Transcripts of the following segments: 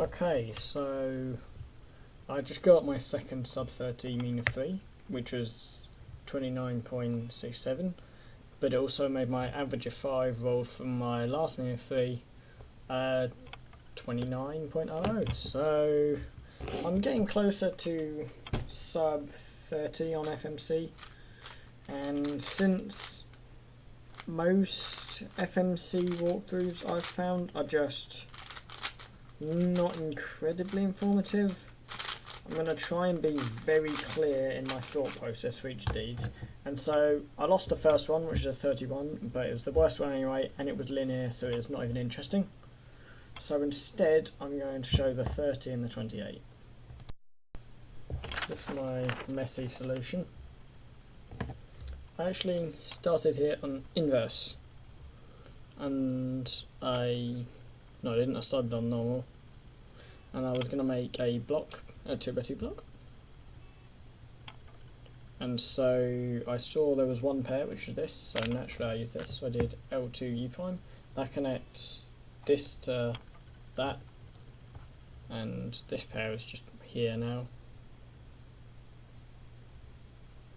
Okay, so I just got my second sub 30 mean of 3, which was 29.67, but it also made my average of 5 roll from my last mean of 3 29.00. So I'm getting closer to sub 30 on FMC, and since most FMC walkthroughs I've found are just not incredibly informative, I'm going to try and be very clear in my thought process for each of these. And so I lost the first one, which is a 31, but it was the worst one anyway, and it was linear, so it's not even interesting. So instead I'm going to show the 30 and the 28. That's my messy solution. I actually started here on inverse, and I didn't. I started on normal, and I was going to make a block, a 2x2 block. And so I saw there was one pair, which is this, so naturally I used this. So I did L2 U prime. That connects this to that, and this pair is just here now.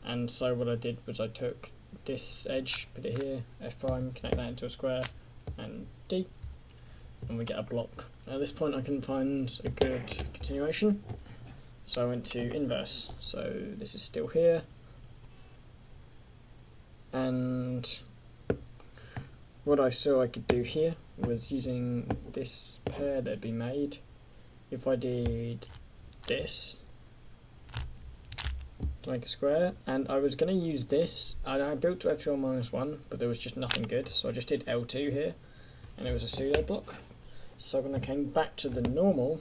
And so what I did was I took this edge, put it here, F prime, connect that into a square, and D, and we get a block. At this point I couldn't find a good continuation, so I went to inverse. So this is still here, and what I saw I could do here was using this pair that had been made. If I did this to make a square, and I was going to use this, and I built to F2 -1, but there was just nothing good, so I just did L2 here, and it was a pseudo block. So when I came back to the normal,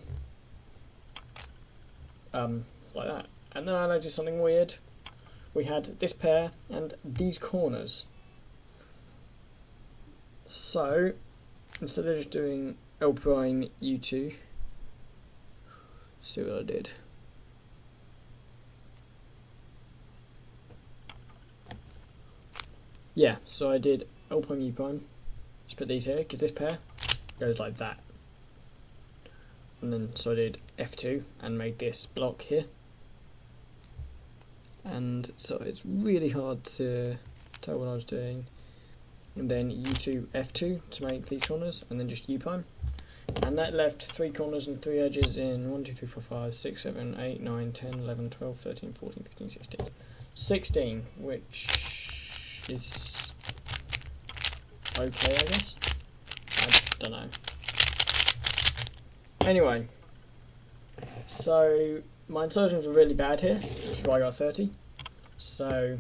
like that, and then I noticed something weird. We had this pair and these corners. So instead of just doing L prime U2, see what I did. Yeah, so I did L prime U prime, just put these here, because this pair goes like that. And then, so I did F2 and made this block here. And so it's really hard to tell what I was doing. And then U2, F2 to make these corners, and then just U prime. And that left 3 corners and 3 edges in 1, 2, 3, 4, 5, 6, 7, 8, 9, 10, 11, 12, 13, 14, 15, 16. 16, which is okay, I guess. I don't know. Anyway, so my insertions were really bad here, which is why I got 30. So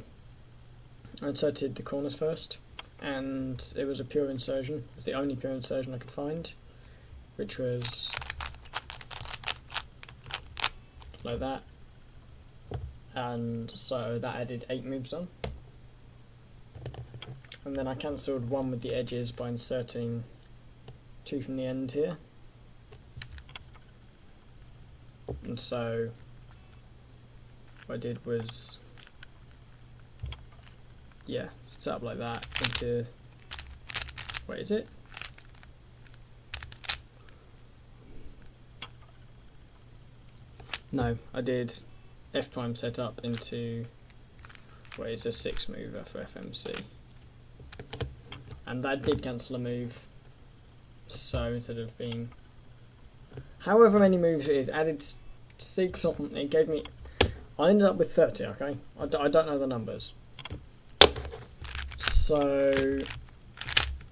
I inserted the corners first, and it was a pure insertion. It was the only pure insertion I could find, which was like that. And so that added 8 moves on. And then I cancelled one with the edges by inserting 2 from the end here. And so what I did was, yeah, set up like that into, wait, is it? No, I did F prime set up into, wait, it's a 6 mover for FMC. And that did cancel a move, so instead of being however many moves it is, added 6 on, it gave me, I ended up with 30, okay? I don't know the numbers. So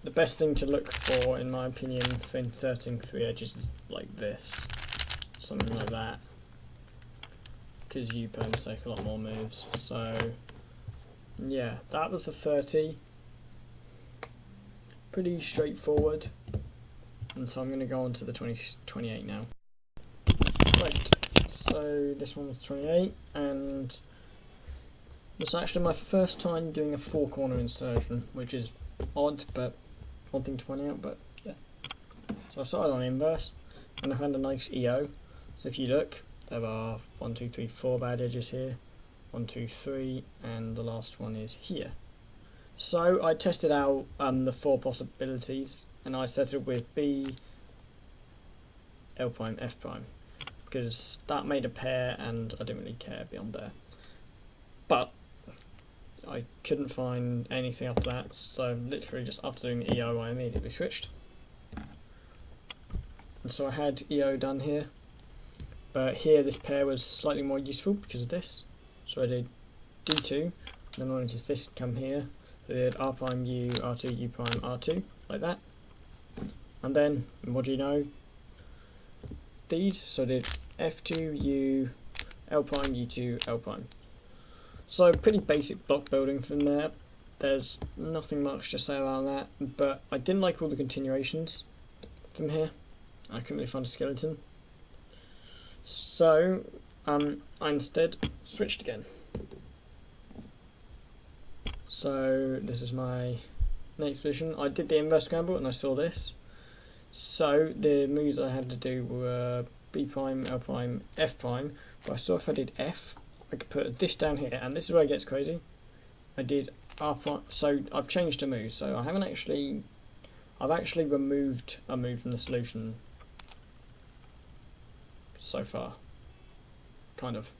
the best thing to look for, in my opinion, for inserting 3 edges is like this, something like that, because U primes take a lot more moves. So yeah, that was the 30. Pretty straightforward. And so I'm going to go on to the 28 now. Right, so this one was 28, and it's actually my first time doing a 4-corner insertion, which is odd, but one thing to point out, but yeah. So I started on inverse, and I found a nice EO. So if you look, there are 1, 2, 3, 4 bad edges here, 1, 2, 3, and the last one is here. So I tested out the 4 possibilities, and I settled with B, L prime, F prime, because that made a pair and I didn't really care beyond there. But I couldn't find anything after that, so literally just after doing EO I immediately switched. And so I had EO done here, but here this pair was slightly more useful because of this. So I did D2, then I noticed this come here, so I did R prime U, R2, U prime, R2, like that. And then, what do you know? These, so I did F2, U, L prime, U2, L prime. So pretty basic block building from there. There's nothing much to say about that, but I didn't like all the continuations from here. I couldn't really find a skeleton. So I instead switched again. So this is my next position. I did the inverse scramble and I saw this. So the moves I had to do were B prime, L prime, F prime, but I saw if I did F, I could put this down here, and this is where it gets crazy. I did R prime, so I've changed a move, so I've actually removed a move from the solution so far. Kind of.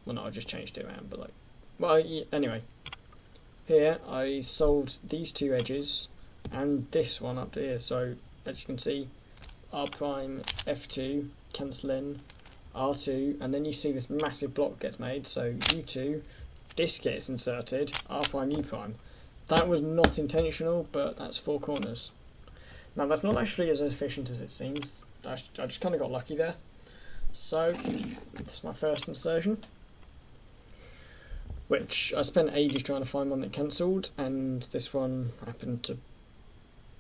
Well, no, I've just changed it around, but like, well, yeah, anyway. Here, I solved these two edges, and this one up to here, so as you can see, R prime, F2, cancel in, R2, and then you see this massive block gets made, so U2, this gets inserted, R prime, U prime. That was not intentional, but that's 4 corners. Now that's not actually as efficient as it seems, I just kind of got lucky there. So, this is my first insertion, which I spent ages trying to find one that cancelled, and this one happened to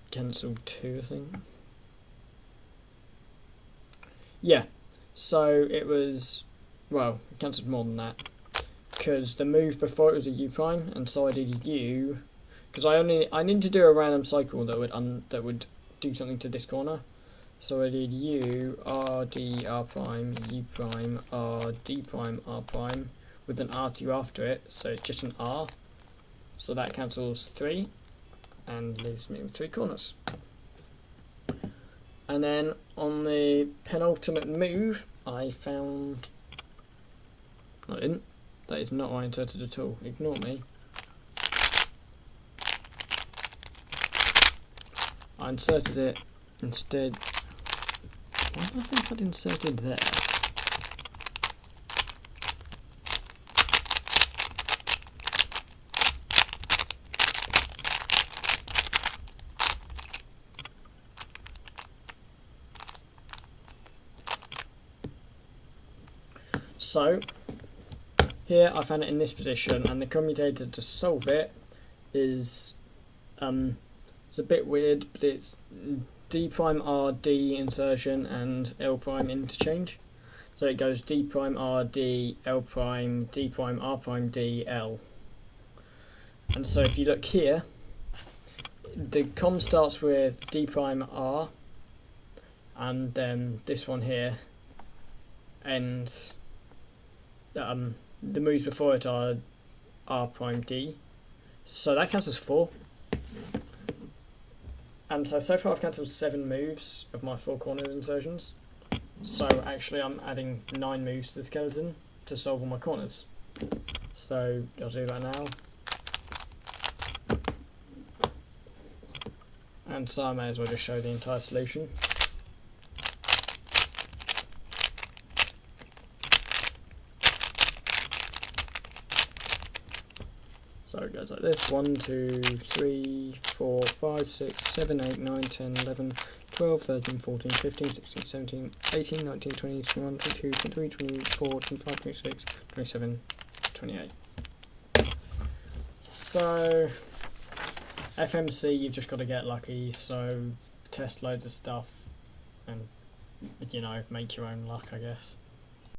cancel too, I think. Yeah, so it was, well, it cancelled more than that, because the move before it was a U prime, and so I did U, because I need to do a random cycle that would do something to this corner. So I did U, R, D, R prime, U prime, R, D prime, R prime, with an R2 after it, so it's just an R. So that cancels 3, and leaves me with 3 corners. And then on the penultimate move, I found... I didn't. That is not what I inserted at all. Ignore me. I inserted it instead... Why do I think I'd inserted there? So, here I found it in this position, and the commutator to solve it is, it's a bit weird, but it's D prime R D insertion and L prime interchange. So it goes D prime R D L prime D prime R prime D L. And so if you look here, the com starts with D prime R, and then this one here ends. The moves before it are R prime D, so that counts as 4. And so far I've cancelled 7 moves of my 4 corner insertions. So actually I'm adding 9 moves to the skeleton to solve all my corners. So I'll do that now. And so I may as well just show the entire solution. So it goes like this: 1, 2, 3, 4, 5, 6, 7, 8, 9, 10, 11, 12, 13, 14, 15, 16, 17, 18, 19, 20, 21, 22, 23, 24, 25, 26, 27, 28. So, FMC, you've just got to get lucky, so test loads of stuff and, you know, make your own luck, I guess.